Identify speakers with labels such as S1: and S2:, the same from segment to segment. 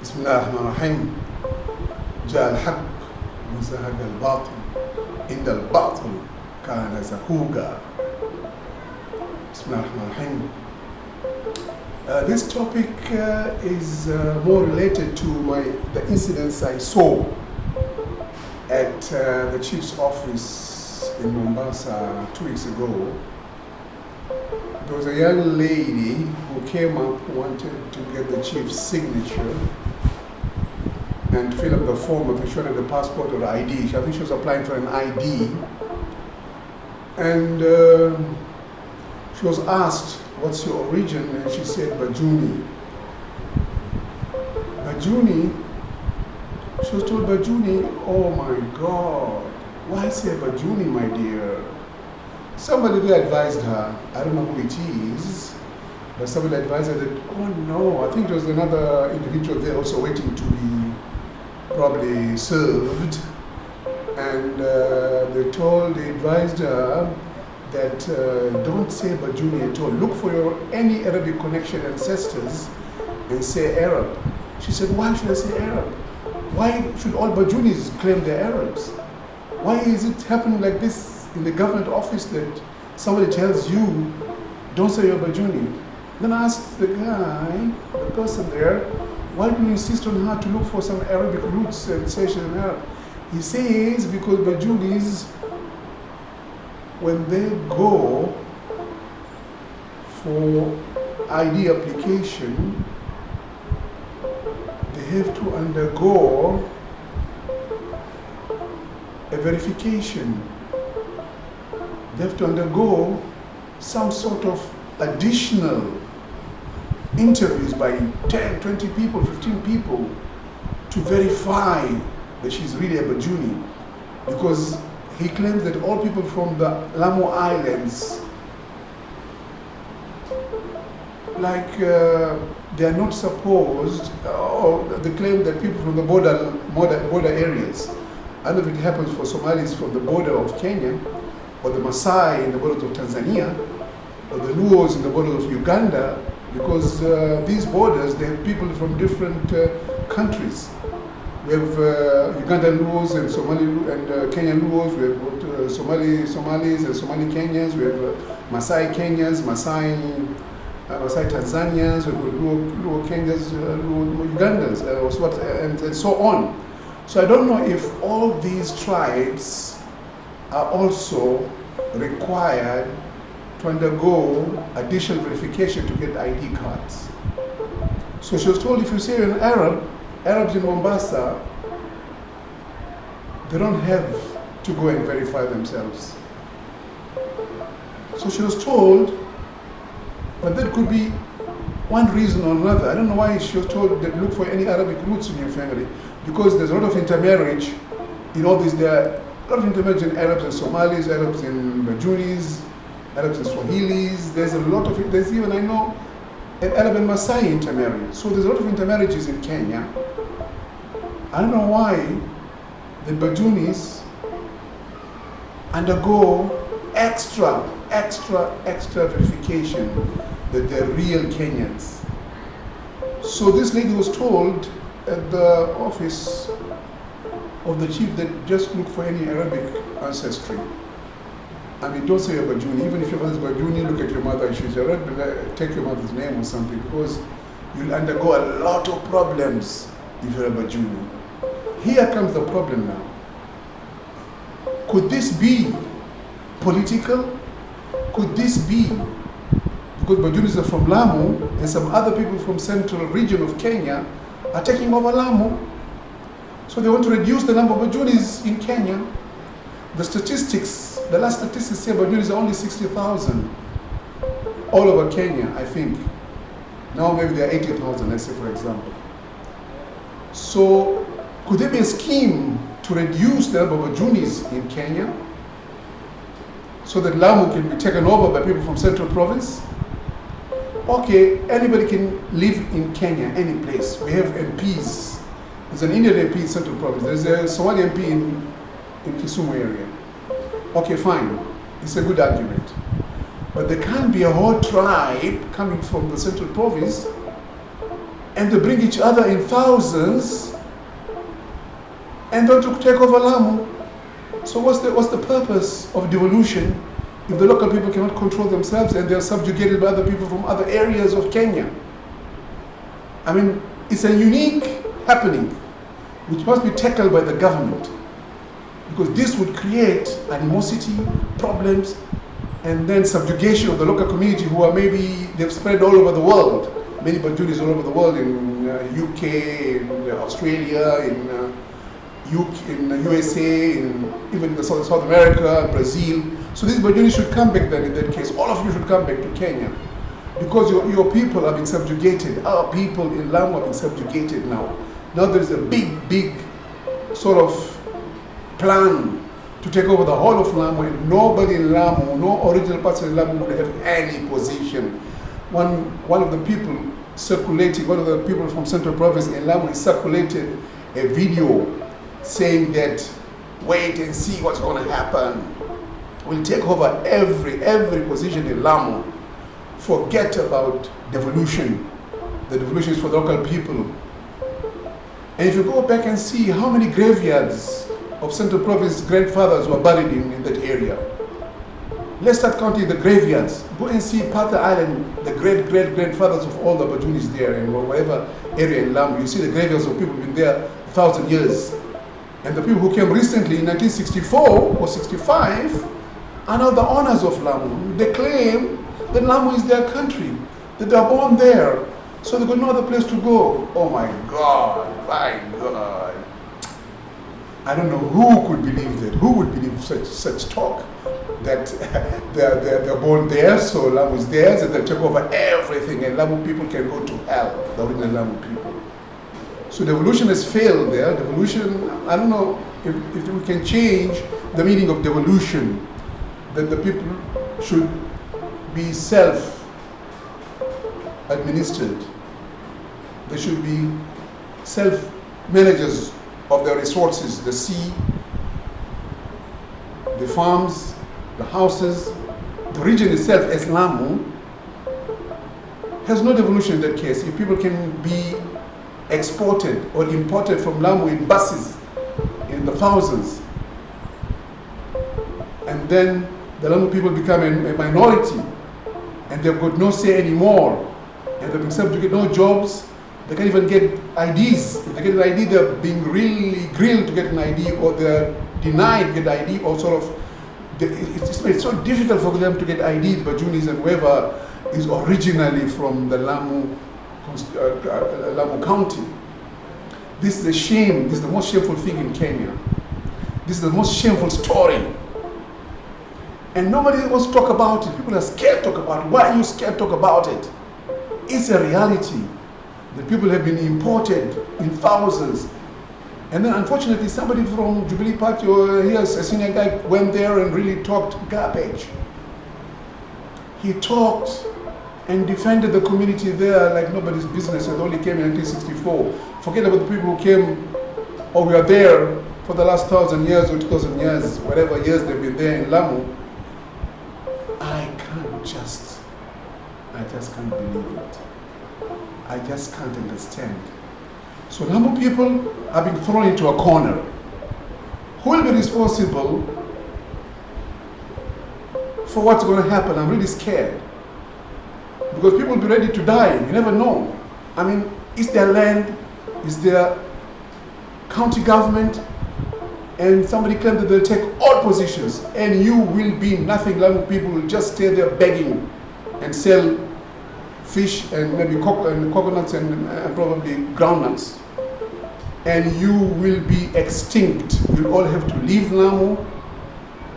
S1: بسم الله الرحمن الرحيم. جاء الحق وزهق الباطل إن الباطل كان زهوقا. بسم الله الرحمن الرحيم. This topic is more related to the incidents I saw at the chief's office in Mombasa 2 weeks ago. There was a young lady who came up, wanted to get the chief's signature and fill up the form of showing the passport or ID. I think she was applying for an ID. And she was asked, what's your origin? And she said, Bajuni. Bajuni? She was told, Bajuni, oh my God. Why say Bajuni, my dear? Somebody there advised her, I don't know who it is, but somebody advised her that, oh no, I think there was another individual there also waiting to be probably served. And they advised her that don't say Bajuni at all. Look for your any Arabic connection ancestors and say Arab. She said, why should I say Arab? Why should all Bajunis claim they're Arabs? Why is it happening like this in the government office that somebody tells you, don't say you're Bajuni? Then I asked the guy, the person there, why do you insist on her to look for some Arabic roots and say she's an Arab? He says because Bajunis, when they go for ID application, they have to undergo a verification. They have to undergo some sort of additional interviews by 10, 20 people, 15 people to verify that she's really a Bajuni. Because he claims that all people from the LAMU Islands, like they are not supposed, or they claim that people from the border areas, I don't know if it happens for Somalis from the border of Kenya, or the Maasai in the border of Tanzania, or the Luos in the border of Uganda, because these borders, they have people from different countries. We have Ugandan Luos and Somali and Kenyan Luos. We have Somalis and Somali Kenyans. We have Maasai Kenyans, Maasai Tanzanians. We have Luo Kenyans, Luo Ugandans, and so on. So I don't know if all these tribes are also required to undergo additional verification to get ID cards. So she was told, if you say you're an Arab, Arabs in Mombasa, they don't have to go and verify themselves. So she was told, but that could be one reason or another. I don't know why she was told that look for any Arabic roots in your family, because there's a lot of intermarriage in all these. There are a lot of intermarriage in Arabs and Somalis, Arabs and Bajunis, Arabs and Swahilis. There's a lot of it. There's even, I know, an Arab and Maasai intermarriage. So there's a lot of intermarriages in Kenya. I don't know why the Bajunis undergo extra verification that they're real Kenyans. So this lady was told at the office of the chief that just look for any Arabic ancestry. I mean, don't say you're Bajuni. Even if your mother's Bajuni, look at your mother and she's Arab, take your mother's name or something, because you'll undergo a lot of problems if you're a Bajuni. Here comes the problem now. Could this be political? Could this be because Bajunis are from LAMU and some other people from central region of Kenya are taking over LAMU? So they want to reduce the number of Bajunis in Kenya. The statistics, the last statistics say Bajunis are only 60,000 all over Kenya, I think. Now maybe there are 80,000, let's say, for example. So could there be a scheme to reduce the number of Bajunis in Kenya so that LAMU can be taken over by people from Central Province? Okay, anybody can live in Kenya, any place. We have MPs. There's an Indian MP in Central Province. There's a Somali MP in Kisumu area. Okay, fine. It's a good argument. But there can't be a whole tribe coming from the Central Province and they bring each other in thousands, and then to take over Lamu. So what's the purpose of devolution if the local people cannot control themselves and they're subjugated by other people from other areas of Kenya? I mean, it's a unique happening which must be tackled by the government, because this would create animosity, problems, and then subjugation of the local community who are maybe, they've spread all over the world. Many Bajunis all over the world, in UK, in Australia, in USA, even in South America, Brazil. So these Bajunis should come back then in that case. All of you should come back to Kenya, because your people are being subjugated. Our people in Lamu are being subjugated now. Now there is a big sort of plan to take over the whole of Lamu, and nobody in Lamu, no original person in Lamu would have any position. One of the people circulating, one of the people from Central Province in Lamu circulated a video saying that, wait and see what's going to happen. We'll take over every position in Lamu. Forget about devolution. The devolution is for the local people. And if you go back and see how many graveyards of Central Province grandfathers were buried in that area. Let's start counting the graveyards. Go and see Pata Island, the great-grandfathers of all the Bajunis there, and whatever area in Lamu. You see the graveyards of people who've been there 1,000 years. And the people who came recently in 1964 or 65 are now the owners of Lamu. They claim that Lamu is their country, that they are born there, so they've got no other place to go. Oh my God, my God. I don't know who could believe that. Who would believe such talk? That they're born there, so Lamu is theirs, and they'll take over everything, and Lamu people can go to hell, the original Lamu people. So devolution has failed there. Devolution, I don't know if we can change the meaning of devolution, that the people should be self-administered. They should be self-managers of their resources, the sea, the farms, the houses. The region itself, as Lamu, has no devolution in that case. If people can be exported or imported from Lamu in buses in the thousands, and then the Lamu people become a minority, and they've got no say anymore, and they've been subject to no jobs. They can't even get IDs. If they get an ID, they're being really grilled to get an ID, or they're denied to get ID, or sort of, it's so difficult for them to get ID, the Bajunis and whoever is originally from the Lamu County. This is a shame. This is the most shameful thing in Kenya. This is the most shameful story. And nobody wants to talk about it. People are scared to talk about it. Why are you scared to talk about it? It's a reality. The people have been imported in thousands. And then unfortunately somebody from Jubilee Party, or here's a senior guy, went there and really talked garbage. He talked and defended the community there like nobody's business, and only came in 1964. Forget about the people who came or were there for the last 1,000 years or 2,000 years, whatever years they've been there in Lamu. I just can't believe it. I just can't understand. So Lamu people are being thrown into a corner. Who will be responsible for what's going to happen? I'm really scared. Because people will be ready to die. You never know. I mean, it's their land, it's their county government, and somebody claimed that they'll take all positions, and you will be nothing. Lamu people will just stay there begging and sell fish and maybe coconuts and probably groundnuts. And you will be extinct. You'll all have to leave Lamu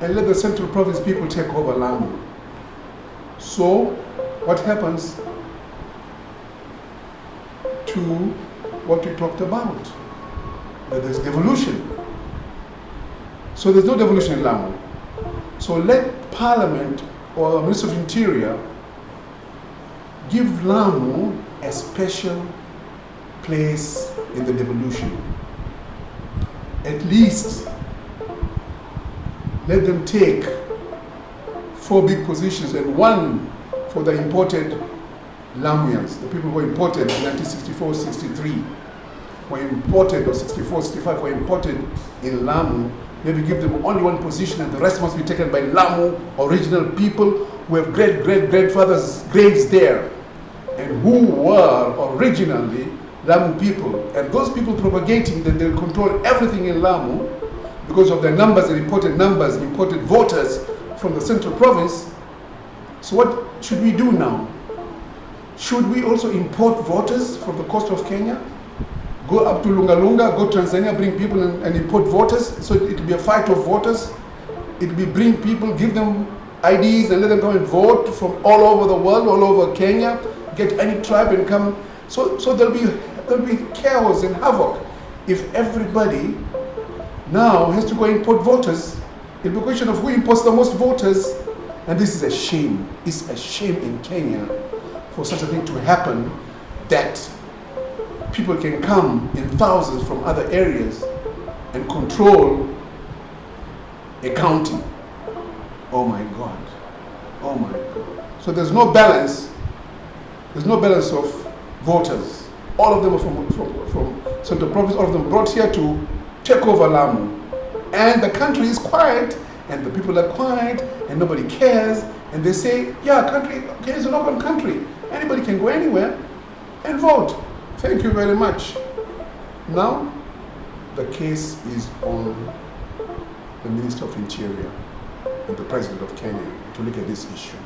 S1: and let the Central Province people take over Lamu. So, what happens to what we talked about? That there's devolution. So there's no devolution in Lamu. So let Parliament or the Minister of Interior give Lamu a special place in the devolution. At least let them take 4 big positions and 1 for the imported Lamuyans, the people who were imported in 1964-63, were imported, or 64-65, were imported in LAMU, maybe give them only one position and the rest must be taken by LAMU original people who have great-great-grandfathers' graves there and who were originally LAMU people. And those people propagating that they'll control everything in LAMU because of their numbers and imported voters from the central province. So what should we do now? Should we also import voters from the coast of Kenya? Go up to Lunga Lunga, go to Tanzania, bring people and import voters, so it'll be a fight of voters. It'll be bring people, give them IDs and let them come and vote from all over the world, all over Kenya, get any tribe and come. So there'll be chaos and havoc if everybody now has to go import voters. It'll be a question of who imports the most voters. And this is a shame. It's a shame in Kenya for such a thing to happen, that people can come in thousands from other areas and control a county. Oh my God. Oh my God. So there's no balance. There's no balance of voters. All of them are from Central Province, all of them brought here to take over LAMU. And the country is quiet, and the people are quiet, and nobody cares. And they say, yeah, Kenya is an open country. Anybody can go anywhere and vote. Thank you very much. Now, the case is on the Minister of Interior and the President of Kenya to look at this issue.